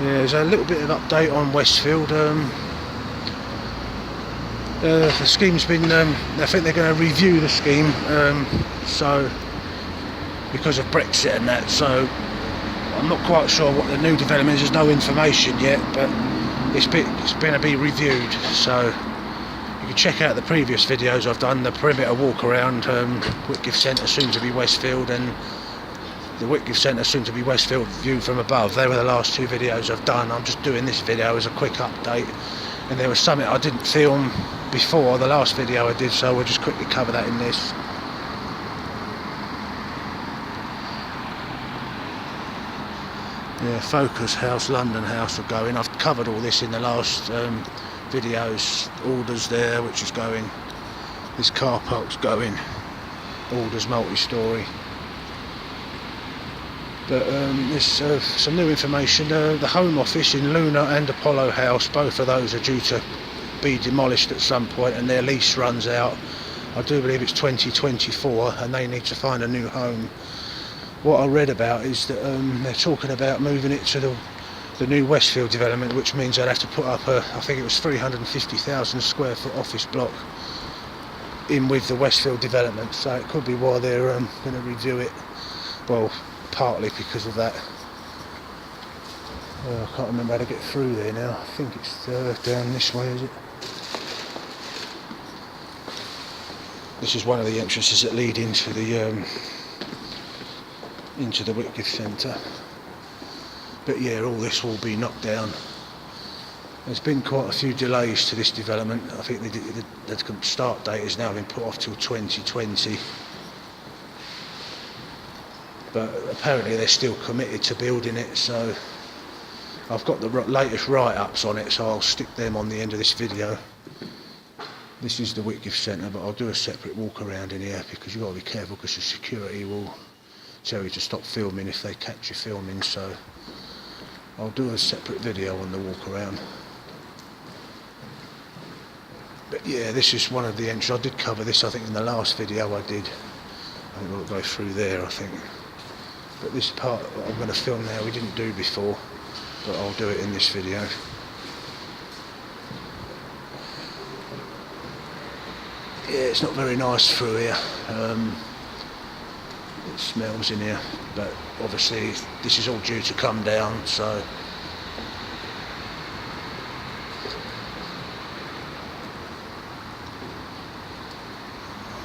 Yeah, there's a little bit of update on Westfield. The scheme's been, I think they're going to review the scheme, so because of Brexit and that, so I'm not quite sure what the new development is. There's no information yet, but it's going to be reviewed, so you can check out the previous videos I've done, the perimeter walk around Whitgift Centre, soon to be Westfield, and the Whitgift Centre, soon to be Westfield, viewed from above. They were the last two videos I've done. I'm just doing this video as a quick update, and there was something I didn't film before the last video I did, so we'll just quickly cover that in this. Yeah, Focus House, London House are going. I've covered all this in the last videos. Alders there, which is going. This car park's going. Alders multi-storey. But there's some new information. The Home Office in Luna and Apollo House, both of those are due to be demolished at some point, and their lease runs out. I do believe it's 2024, and they need to find a new home. What I read about is that they're talking about moving it to the new Westfield development, which means they'd have to put up a, I think it was 350,000 square foot office block in with the Westfield development, so it could be why they're going to review it. Well, partly because of that. I can't remember how to get through there now. I think it's down this way, is it? This is one of the entrances that lead into the Whitgift Centre. But yeah, all this will be knocked down. There's been quite a few delays to this development. I think the start date has now been put off till 2020. But apparently they're still committed to building it, so I've got the latest write-ups on it, so I'll stick them on the end of this video. This is the Whitgift Centre, but I'll do a separate walk around in here because you've got to be careful, because the security will tell you to stop filming if they catch you filming, so I'll do a separate video on the walk around. But yeah, this is one of the entries. I did cover this, I think, in the last video I did. I think we'll go through there, I think. But this part that I'm going to film now we didn't do before, but I'll do it in this video. Yeah, it's not very nice through here. It smells in here, but obviously this is all due to come down, so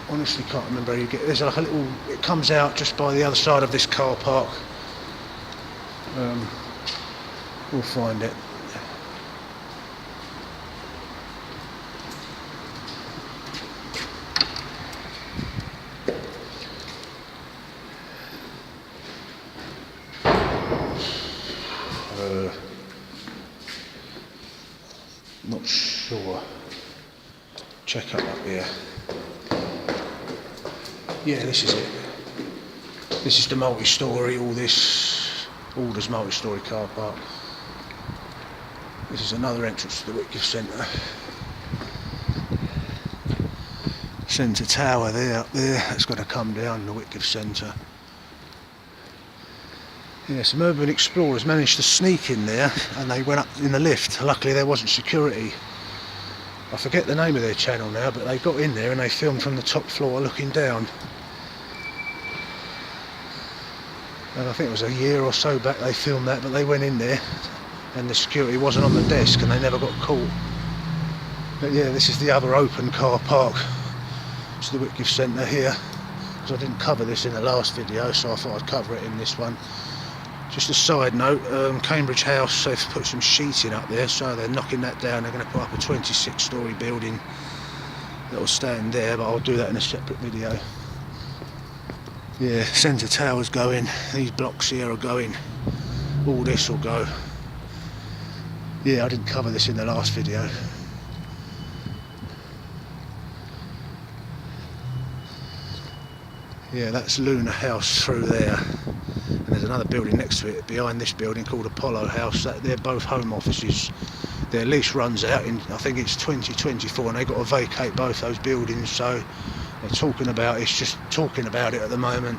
honestly can't remember how you get. There's like a little, it comes out just by the other side of this car park. We'll find it. Not sure. Check up here. Yeah, this is it. This is the multi-storey, Alders multi-storey car park. This is another entrance to the Whitgift Centre. Centre Tower there, up there, that's got to come down, the Whitgift Centre. Yeah, some urban explorers managed to sneak in there, and they went up in the lift. Luckily there wasn't security. I forget the name of their channel now, but they got in there and they filmed from the top floor looking down. And I think it was a year or so back they filmed that, but they went in there and the security wasn't on the desk and they never got caught. But yeah, this is the other open car park. It's the Whitgift Centre here, because I didn't cover this in the last video, so I thought I'd cover it in this one. Just a side note, Cambridge House, they've put some sheeting up there, so they're knocking that down. They're going to put up a 26-storey building that will stand there, but I'll do that in a separate video. Yeah, Centre Tower's going, these blocks here are going, all this will go. Yeah, I didn't cover this in the last video. Yeah, that's Luna House through there. And there's another building next to it, behind this building, called Apollo House. They're both home offices. Their lease runs out in, I think it's 2024, and they've got to vacate both those buildings, so they're talking about, it's just talking about it at the moment.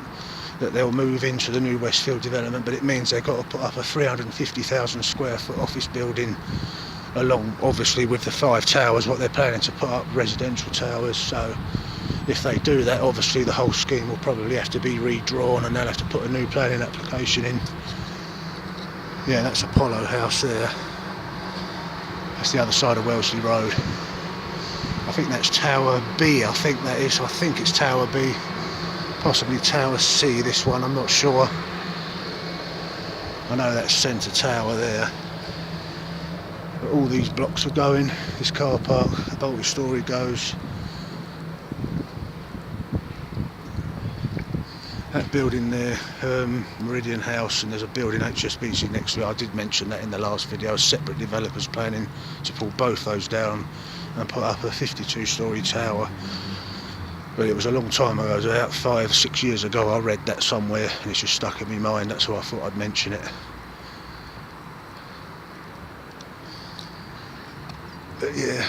that they'll move into the new Westfield development, but it means they've got to put up a 350,000 square foot office building along, obviously, with the 5 towers, what they're planning to put up, residential towers. So if they do that, obviously the whole scheme will probably have to be redrawn and they'll have to put a new planning application in. Yeah, that's Apollo House there. That's the other side of Wellesley Road. I think that's Tower B, I think that is. I think it's Tower B. Possibly Tower C, this one, I'm not sure. I know that's Centre Tower there. But all these blocks are going. This car park, the multi-storey goes. That building there, Meridian House, and there's a building HSBC next to it. I did mention that in the last video. Separate developers planning to pull both those down and put up a 52-storey tower. But it was a long time ago, it was about 5-6 years ago. I read that somewhere and it's just stuck in my mind. That's why I thought I'd mention it. But yeah.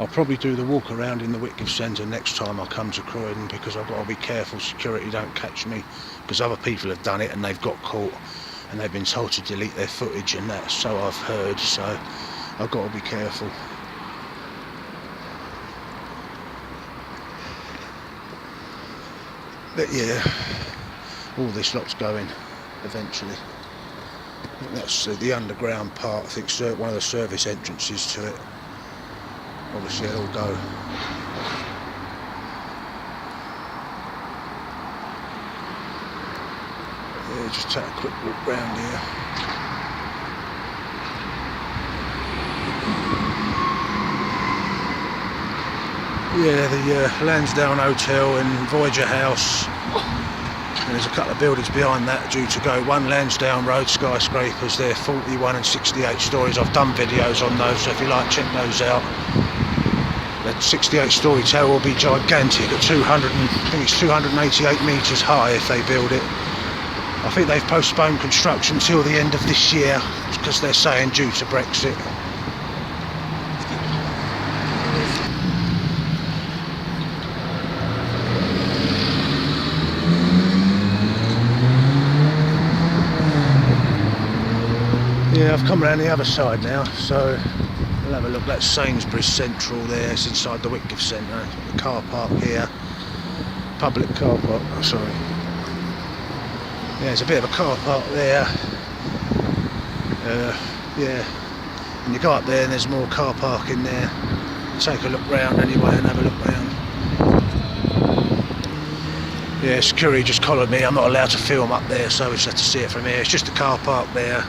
I'll probably do the walk around in the Whitgift Centre next time I come to Croydon, because I've got to be careful security don't catch me, because other people have done it and they've got caught and they've been told to delete their footage and that, so I've heard, so I've got to be careful. But yeah, all this lot's going eventually. I think that's the underground part. I think one of the service entrances to it. Obviously it'll go. Yeah, just take a quick walk round here. Yeah, the Lansdowne Hotel and Voyager House. And there's a couple of buildings behind that due to go. One Lansdowne Road skyscrapers, they're 41 and 68 stories. I've done videos on those, so if you like, check those out. The 68-storey tower will be gigantic at 288 metres high if they build it. I think they've postponed construction till the end of this year because they're saying due to Brexit. Yeah, I've come around the other side now, so we'll have a look. That's Sainsbury's Central there, it's inside the Whitgift Centre. The car park here, public car park, oh, sorry. Yeah, there's a bit of a car park there. Yeah, and you go up there and there's more car park in there. Take a look round anyway and have a look round. Yeah, security just collared me. I'm not allowed to film up there, so we just have to see it from here. It's just a car park there.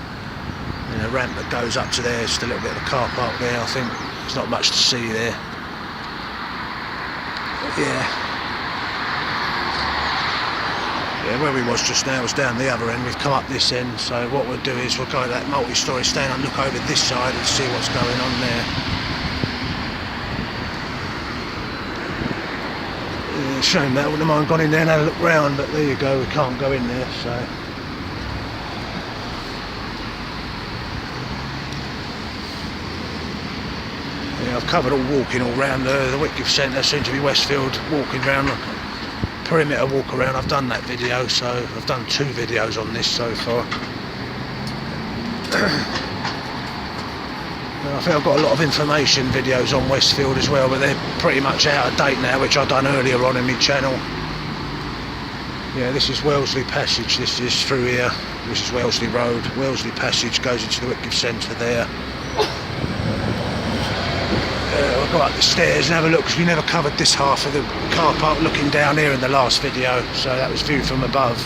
And a ramp that goes up to there, just a little bit of a car park there. I think there's not much to see there. But yeah, where we was just now was down the other end. We've come up this end, so what we'll do is we'll go to that multi-storey stand and look over this side and see what's going on there. Yeah, shame that, I wouldn't have mind gone in there and had a look round, but there you go, we can't go in there, so. Yeah, I've covered all walking all round the Whitgift Centre, soon to be Westfield, walking round, perimeter walk around. I've done that video, so I've done 2 videos on this so far. I think I've got a lot of information videos on Westfield as well, but they're pretty much out of date now, which I've done earlier on in my channel. Yeah, this is Wellesley Passage, this is through here, this is Wellesley Road. Wellesley Passage goes into the Whitgift Centre there. I'll go up the stairs and have a look, because we never covered this half of the car park looking down here in the last video, so that was viewed from above.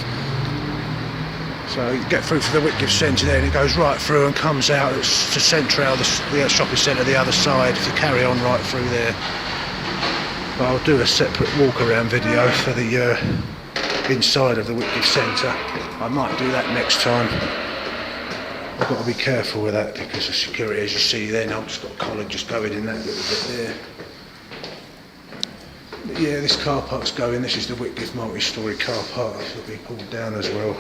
So you get through to the Whitgift Centre there and it goes right through and comes out to Central, the shopping centre the other side, if you carry on right through there. But I'll do a separate walk around video for the inside of the Whitgift Centre. I might do that next time. I've got to be careful with that because of security, as you see then. I've just got a collar just going in that little bit there. But yeah, this car park's going. This is the Whitgift multi-storey car park. This will be pulled down as well.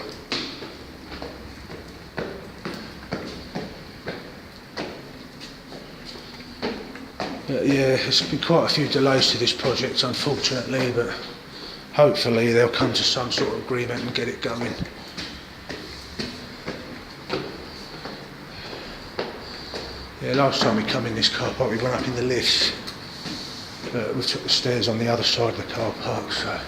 But yeah, there's been quite a few delays to this project, unfortunately, but hopefully they'll come to some sort of agreement and get it going. Yeah, last time we come in this car park we went up in the lifts, but we took the stairs on the other side of the car park, so...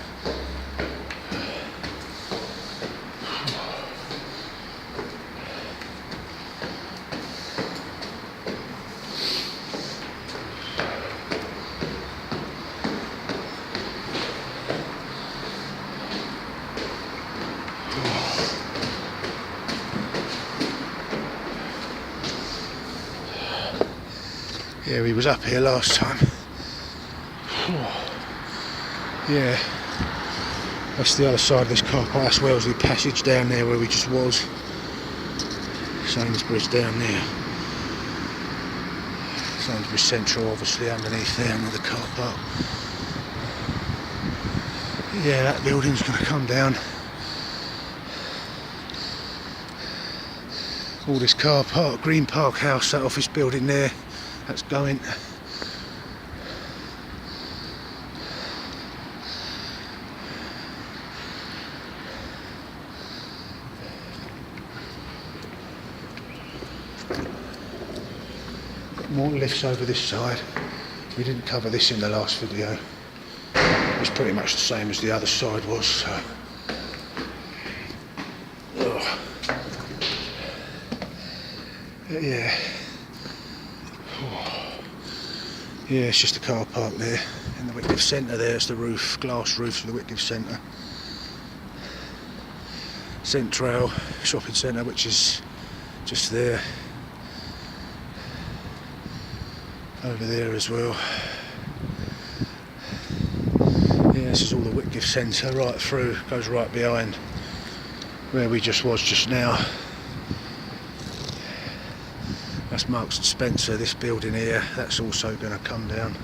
Yeah, we was up here last time. Yeah, that's the other side of this car park. That's Wellesley Passage down there where we just was. Sainsbury's down there. Sainsbury's Central obviously underneath there under the car park. Yeah, that building's going to come down. All this car park, Green Park House, that office building there, that's going. More lifts over this side. We didn't cover this in the last video. It's pretty much the same as the other side was, so. Oh. Yeah. Oh. Yeah, it's just a car park there in the Whitgift Centre there. It's the roof, glass roof of the Whitgift Centre. Central Shopping Centre, which is just there. Over there as well. Yeah, this is all the Whitgift Centre right through, goes right behind where we just was just now. That's Marks and Spencer, this building here, that's also going to come down.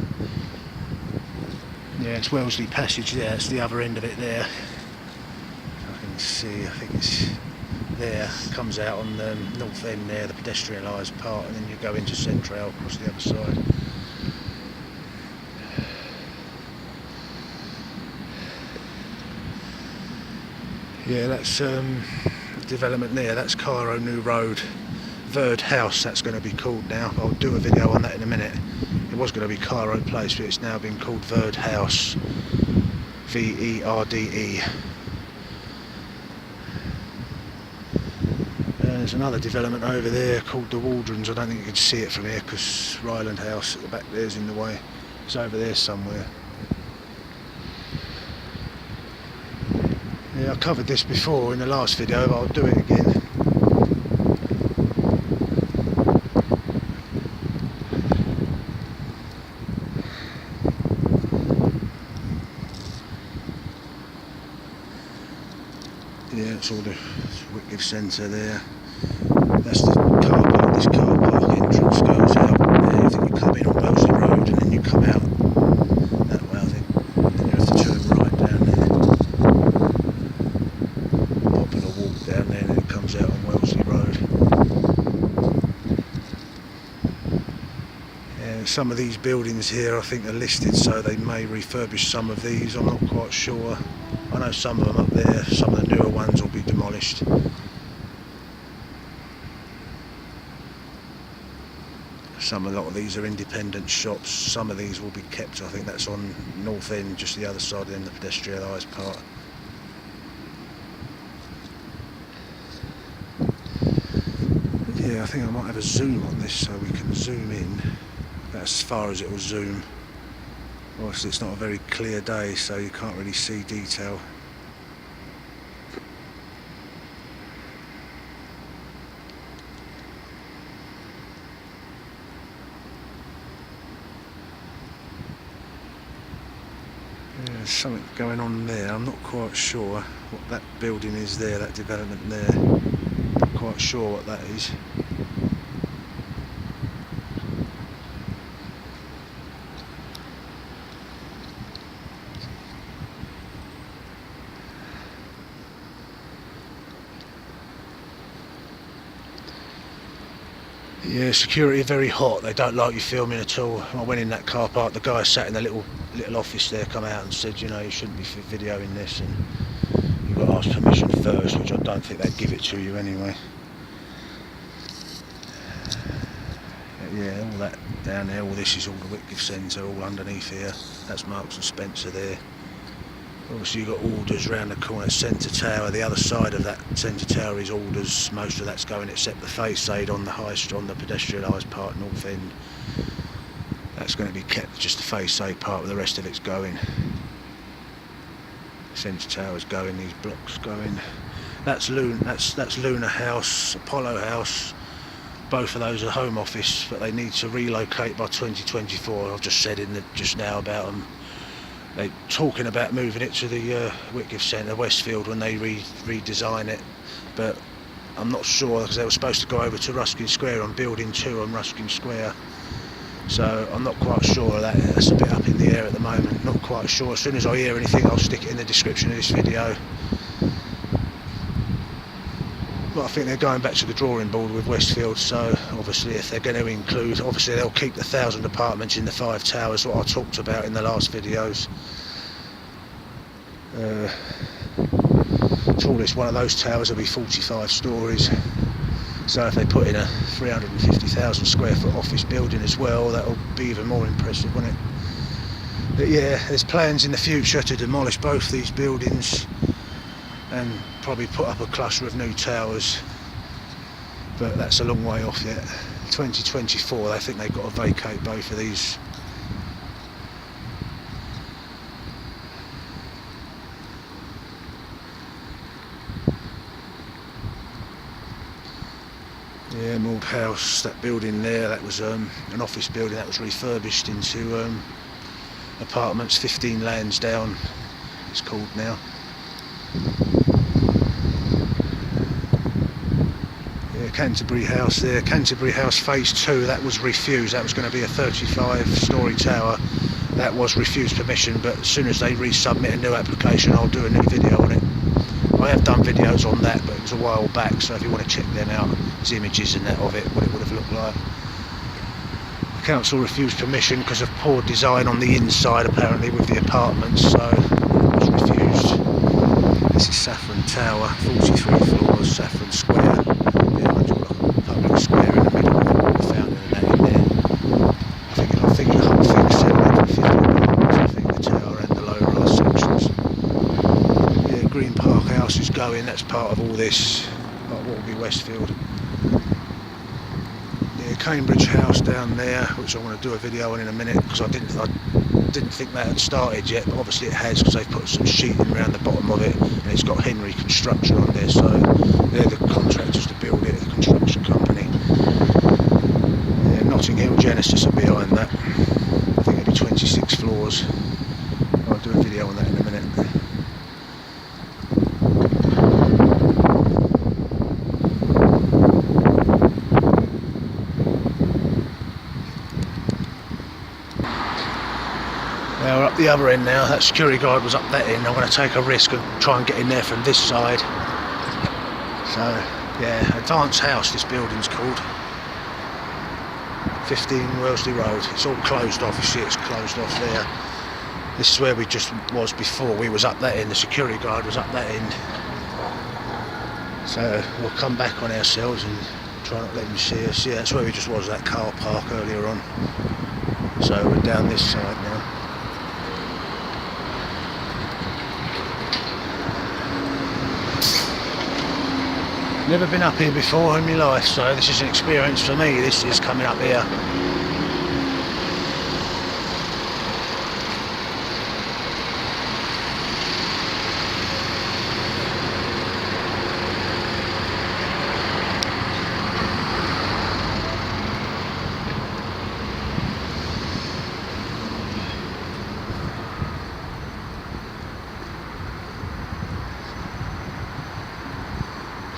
Yeah, it's Wellesley Passage there, it's the other end of it there. I can see, I think it's there, comes out on the north end there, the pedestrianised part, and then you go into Central across the other side. Yeah, that's development there, that's Cairo New Road, Verd House, that's going to be called now. I'll do a video on that in a minute. It was going to be Cairo Place, but it's now been called Verd House, V-E-R-D-E. There's another development over there called the Waldrons. I don't think you can see it from here because Ryland House at the back there's in the way. It's over there somewhere. Yeah, I covered this before in the last video, but I'll do it again. Yeah, it's all the Whitgift Centre there. That's the car park. This car park entrance goes out there. I think you come in on Wellesley Road and then you come out that way, I think. And then you have to turn right down there. Pop in a walk down there and then it comes out on Wellesley Road. Yeah, some of these buildings here I think are listed, so they may refurbish some of these. I'm not quite sure. I know some of them up there, some of the newer ones will be demolished. A lot of these are independent shops, some of these will be kept. I think that's on North End, just the other side in the pedestrianised part. Yeah, I think I might have a zoom on this so we can zoom in. That's as far as it will zoom. Obviously it's not a very clear day, so you can't really see detail. Yeah, there's something going on there. I'm not quite sure what that building is there, that development there. Not quite sure what that is. Yeah, security are very hot. They don't like you filming at all. I went in that car park, the guy sat in the little office there come out and said, you know, you shouldn't be videoing this, and you've got to ask permission first, which I don't think they'd give it to you anyway. But yeah, all that down there, all this is all the Whitgift Centre, all underneath here. That's Marks and Spencer there. Obviously you've got Alders round the corner, Centre Tower. The other side of that Centre Tower is Alders. Most of that's going except the facade on the high street, on the pedestrianised part, north end. That's going to be kept, just the facade part, but the rest of it's going. Centre Tower's going, these blocks going. That's Luna House, Apollo House. Both of those are Home Office, but they need to relocate by 2024. I've just said just now about them. They're talking about moving it to the Whitgift Centre, Westfield, when they redesign it, but I'm not sure, because they were supposed to go over to Ruskin Square on Building 2 on Ruskin Square, so I'm not quite sure of that. That's a bit up in the air at the moment, not quite sure. As soon as I hear anything, I'll stick it in the description of this video. But I think they're going back to the drawing board with Westfield, so obviously if they're going to include, obviously they'll keep the 1,000 apartments in the 5 towers, what I talked about in the last videos. Tallest one of those towers will be 45 stories, so if they put in a 350,000 square foot office building as well, that'll be even more impressive, won't it? But yeah, there's plans in the future to demolish both these buildings and probably put up a cluster of new towers, but that's a long way off yet. 2024, they think they've got to vacate both of these. Yeah, Mould House, that building there, that was an office building that was refurbished into apartments. 15 Lansdowne it's called now. Canterbury House there, Canterbury House Phase 2, that was refused. That was going to be a 35-storey tower. That was refused permission, but as soon as they resubmit a new application, I'll do a new video on it. I have done videos on that, but it was a while back, so if you want to check them out, there's images and that of it, what it would have looked like. The council refused permission because of poor design on the inside, apparently, with the apartments, so it was refused. This is Saffron Tower, 43 floors, Saffron Square. Public square in the middle with the fountain and that in there. I think the whole thing's 750 apartments, I think the tower and the low-rise sections. Yeah, Green Park House is going, that's part of all this, like what will be Westfield. Yeah, Cambridge House down there, which I want to do a video on in a minute, because I didn't think that had started yet, but obviously it has, because they've put some sheeting around the bottom of it, and it's got Henry Construction on there, so they're the contractors to build it, the construction company. Yeah, Notting Hill Genesis are behind that. I think it'll be 26 floors. I'll do a video on that in a minute. Now we're up the other end now. That security guard was up that end. I'm going to take a risk and try and get in there from this side. So yeah, Advanced House this building's called. 15 Wellesley Road. It's all closed off, you see it's closed off there. This is where we just was before. We was up that end, the security guard was up that end. So we'll come back on ourselves and try not to let him see us. Yeah, that's where we just was, that car park earlier on. So we're down this side now. Never been up here before in my life, so this is an experience for me. This is coming up here.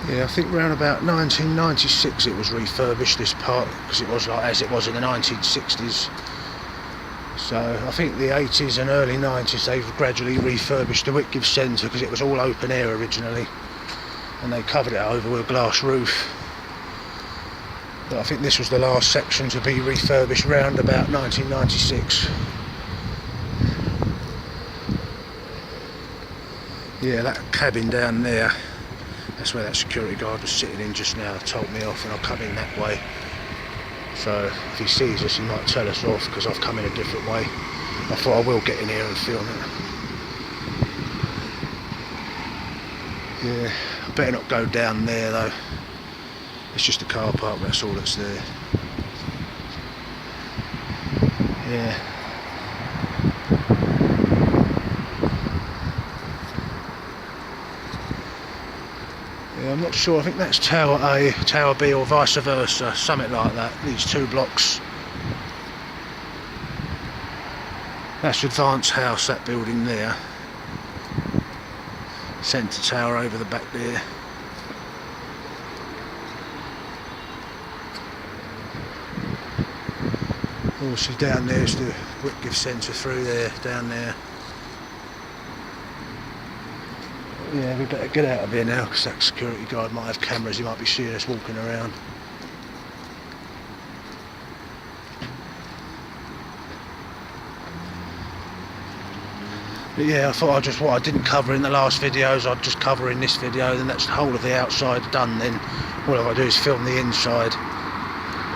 Yeah, I think around about 1996 it was refurbished, this part, because it was like as it was in the 1960s. So I think the 80s and early 90s they've gradually refurbished the Whitgift Centre, because it was all open air originally, and they covered it over with a glass roof. But I think this was the last section to be refurbished round about 1996. Yeah, that cabin down there, that's where that security guard was sitting in just now. Told me off and I'll come in that way. So if he sees us, he might tell us off because I've come in a different way. I thought I will get in here and film it. Yeah, I better not go down there though. It's just a car park, that's all that's there. Yeah. Yeah, I'm not sure, I think that's Tower A, Tower B or vice versa, something like that, these two blocks. That's Advanced House, that building there. Centre tower over the back there. Also down there's the Whitgift Centre through there, down there. Yeah, we better get out of here now because that security guard might have cameras, he might be seeing us walking around. But yeah, I thought what I didn't cover in the last videos, I'd just cover in this video, then that's the whole of the outside done then. All I've got to do is film the inside.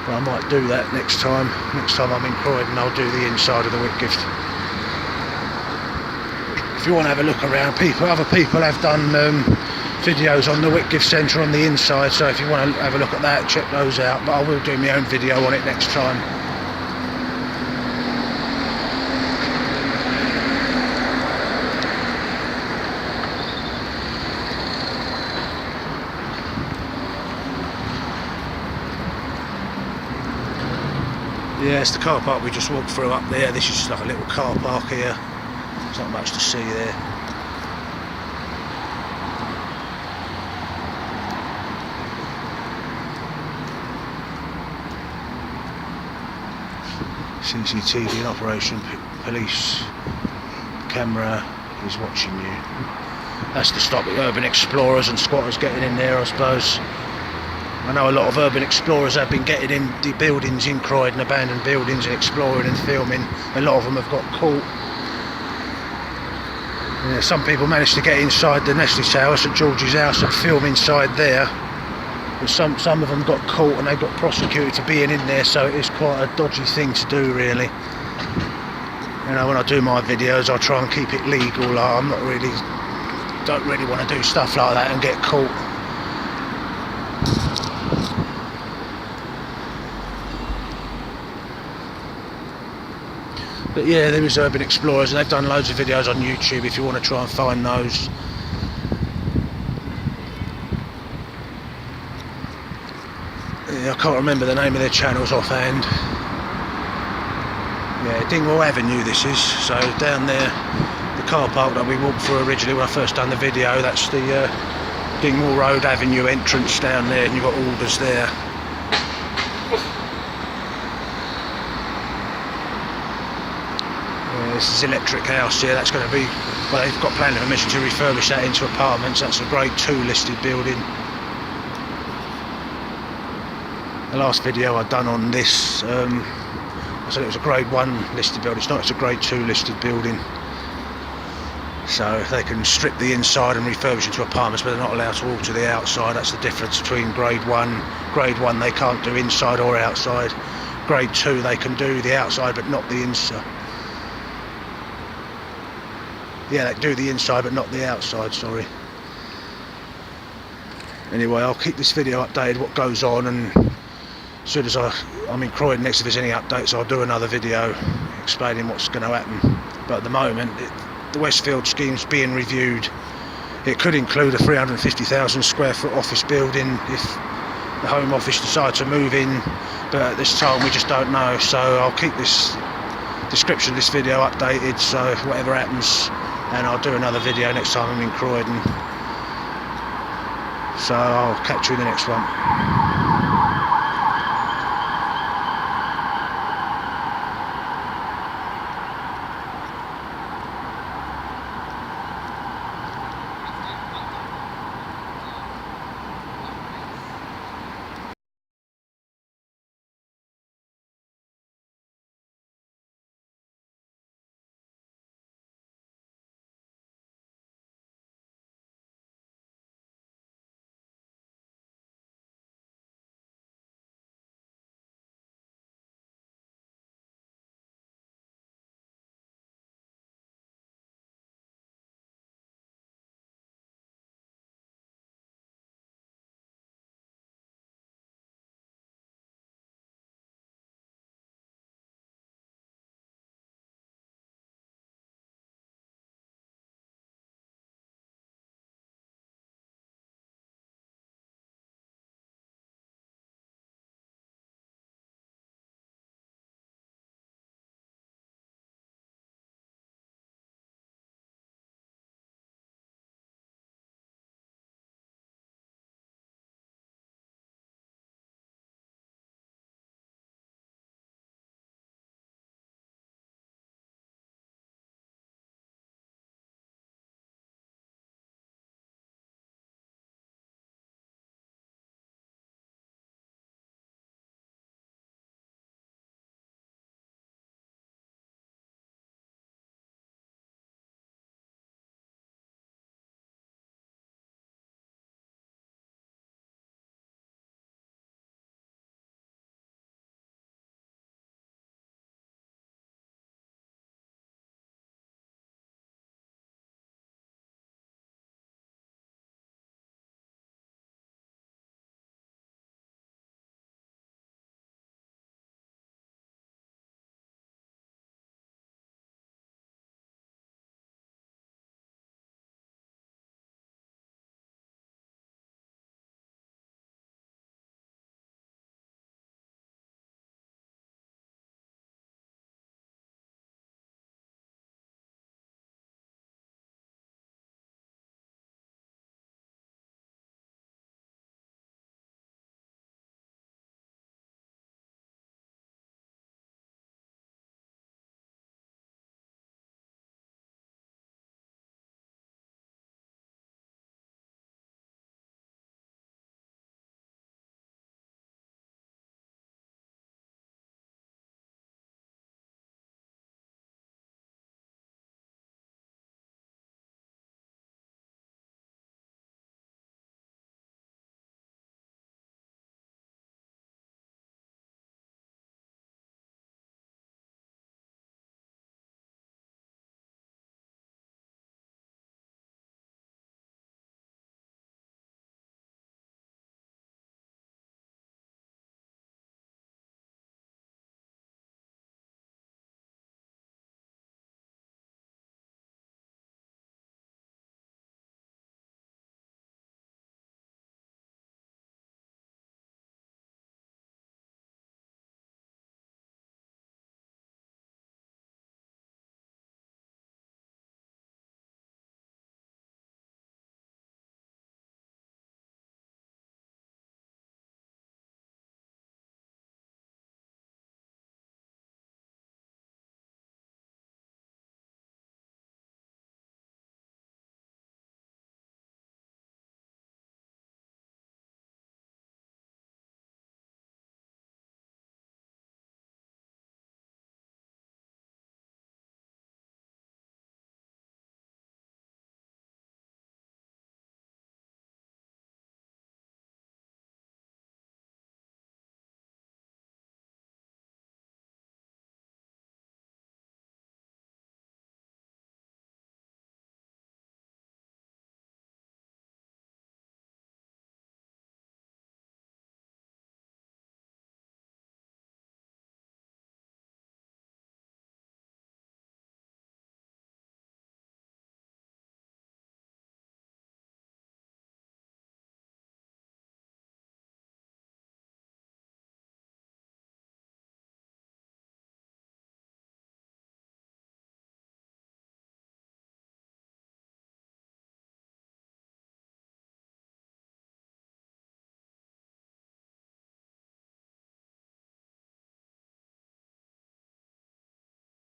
But I might do that next time. Next time I'm in Croydon, I'll do the inside of the Whitgift. If you want to have a look around, other people have done videos on the Whitgift Centre on the inside, so if you want to have a look at that, check those out. But I will do my own video on it next time. Yeah, it's the car park we just walked through up there. This is just like a little car park here. There's not much to see there. CCTV in operation, police camera is watching you. That's to stop the urban explorers and squatters getting in there, I suppose. I know a lot of urban explorers have been getting in the buildings in Croydon, abandoned buildings, and exploring and filming. A lot of them have got caught. Yeah, some people managed to get inside the Nestle Tower, St George's house, and film inside there. But some of them got caught and they got prosecuted for being in there, so it is quite a dodgy thing to do, really. You know, when I do my videos, I try and keep it legal. Like, don't really want to do stuff like that and get caught. But yeah, there is urban explorers and they've done loads of videos on YouTube if you want to try and find those. Yeah, I can't remember the name of their channels offhand. Yeah, Dingwall Avenue this is. So down there, the car park that we walked through originally when I first done the video, that's the Dingwall Road Avenue entrance down there, and you've got Alders there. This is Electric House here, that's going to be, well, they've got planning permission to refurbish that into apartments. That's a grade 2 listed building. The last video I'd done on this, I said it was a grade 1 listed building. It's not, it's a grade 2 listed building. So they can strip the inside and refurbish into apartments, but they're not allowed to alter the outside. That's the difference between grade 1. Grade 1 they can't do inside or outside. Grade 2 they can do the outside but not the inside. Yeah, they can do the inside but not the outside, sorry. Anyway, I'll keep this video updated what goes on, and as soon as I'm in Croydon next, if there's any updates, I'll do another video explaining what's going to happen. But at the moment, the Westfield scheme's being reviewed. It could include a 350,000 square foot office building if the Home Office decide to move in, but at this time we just don't know. So I'll keep this description of this video updated, so whatever happens, and I'll do another video next time I'm in Croydon. So I'll catch you in the next one.